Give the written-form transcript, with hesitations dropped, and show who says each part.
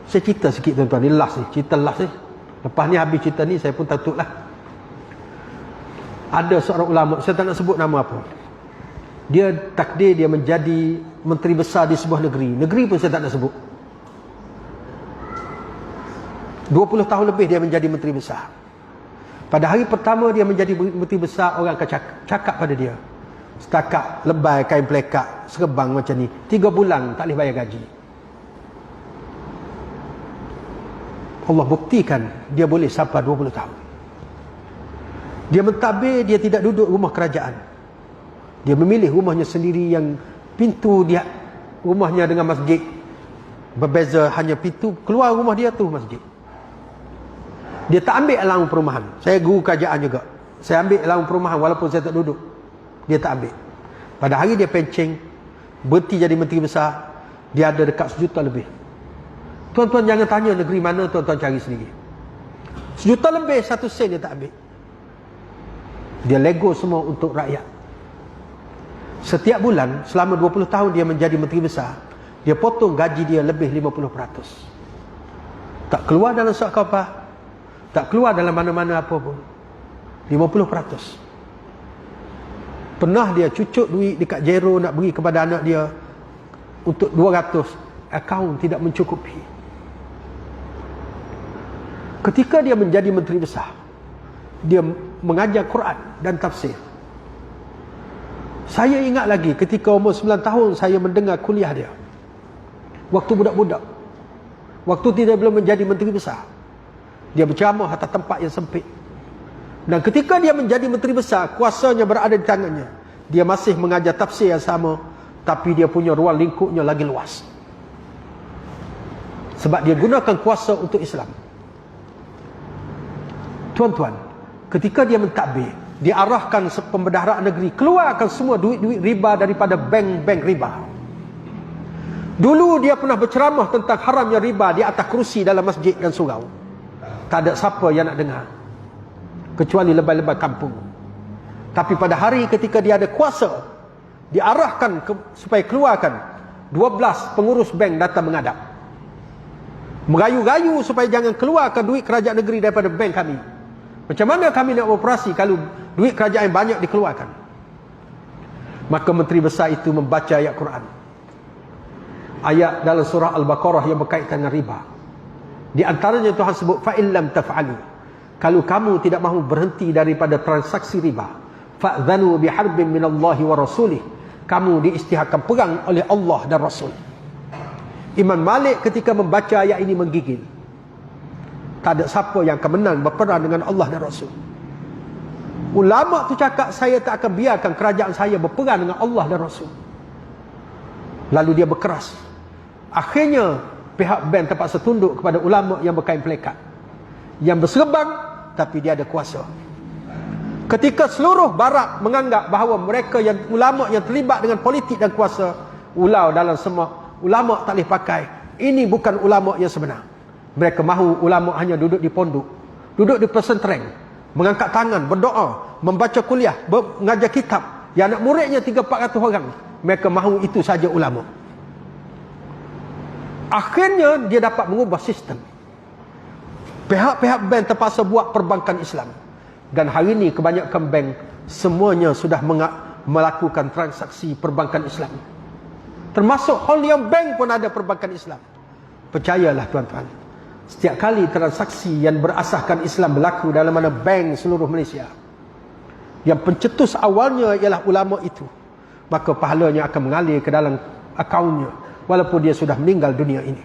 Speaker 1: Saya cerita sikit tuan-tuan, ni last ni, cerita last ni. Lepas ni habis cerita ni saya pun tutup lah. Ada seorang ulama, saya tak nak sebut nama apa. Dia takdir dia menjadi menteri besar di sebuah negeri. Negeri pun saya tak nak sebut. 20 tahun lebih dia menjadi menteri besar. Pada hari pertama dia menjadi menteri besar, orang akan cakap pada dia, setakat lebay kain pelekat, serebang macam ni, 3 bulan tak boleh bayar gaji. Allah buktikan dia boleh sampai 20 tahun. Dia mentadbir, dia tidak duduk rumah kerajaan. Dia memilih rumahnya sendiri yang pintu dia, rumahnya dengan masjid berbeza, hanya pintu keluar rumah dia tu masjid. Dia tak ambil allowance perumahan. Saya guru kerajaan juga, saya ambil allowance perumahan walaupun saya tak duduk. Dia tak ambil. Pada hari dia pencing, berhenti jadi menteri besar, dia ada dekat 1 juta lebih. Tuan-tuan jangan tanya negeri mana, tuan-tuan cari sendiri. 1 juta lebih, 1 sen dia tak ambil. Dia lego semua untuk rakyat. Setiap bulan selama 20 tahun dia menjadi menteri besar, dia potong gaji dia lebih 50%. Tak keluar dalam surat khabar, tak keluar dalam mana-mana apa pun. 50%. Pernah dia cucuk duit dekat Jero nak beri kepada anak dia untuk 200, akaun tidak mencukupi. Ketika dia menjadi menteri besar, dia mengajar Quran dan tafsir. Saya ingat lagi ketika umur 9 tahun saya mendengar kuliah dia. Waktu budak-budak, waktu dia belum menjadi menteri besar, dia berceramah atas tempat yang sempit. Dan ketika dia menjadi menteri besar, kuasanya berada di tangannya. Dia masih mengajar tafsir yang sama, tapi dia punya ruang lingkupnya lagi luas. Sebab dia gunakan kuasa untuk Islam. Tuan-tuan, ketika dia mentadbir, dia arahkan pembendaharaan negeri, keluarkan semua duit-duit riba daripada bank-bank riba. Dulu dia pernah berceramah tentang haramnya riba di atas kerusi dalam masjid dan surau. Tak ada siapa yang nak dengar, kecuali lebay-lebay kampung. Tapi pada hari ketika dia ada kuasa, diarahkan supaya keluarkan, 12 pengurus bank datang menghadap, merayu-rayu supaya jangan keluarkan duit kerajaan negeri daripada bank kami. Macam mana kami nak operasi kalau duit kerajaan banyak dikeluarkan? Maka menteri besar itu membaca ayat Quran, ayat dalam surah Al-Baqarah yang berkaitan dengan riba. Di antaranya Tuhan sebut, fa illam taf'alu, kalau kamu tidak mahu berhenti daripada transaksi riba, fa'dhanu biharbin minallahi wa rasulih, kamu diisytiharkan perang oleh Allah dan Rasul. Imam Malik ketika membaca ayat ini menggigil. Tak ada siapa yang akan menang berperang dengan Allah dan Rasul. Ulama tu cakap, saya tak akan biarkan kerajaan saya berperang dengan Allah dan Rasul. Lalu dia berkeras. Akhirnya pihak bank terpaksa tunduk kepada ulama yang berkain pelekat, yang berserebang tapi dia ada kuasa. Ketika seluruh barat menganggap bahawa mereka yang ulama yang terlibat dengan politik dan kuasa, ulau dalam semua ulama tak boleh pakai, ini bukan ulama yang sebenar. Mereka mahu ulama hanya duduk di pondok, duduk di pesantren, mengangkat tangan, berdoa, membaca kuliah, mengajar kitab, yang anak muridnya 300-400 orang. Mereka mahu itu saja ulama. Akhirnya dia dapat mengubah sistem. Pihak-pihak bank terpaksa buat perbankan Islam. Dan hari ini kebanyakan bank semuanya sudah melakukan transaksi perbankan Islam. Termasuk Hong Leong Bank pun ada perbankan Islam. Percayalah tuan-tuan, setiap kali transaksi yang berasaskan Islam berlaku dalam mana bank seluruh Malaysia, yang pencetus awalnya ialah ulama itu, maka pahalanya akan mengalir ke dalam akaunnya walaupun dia sudah meninggal dunia ini.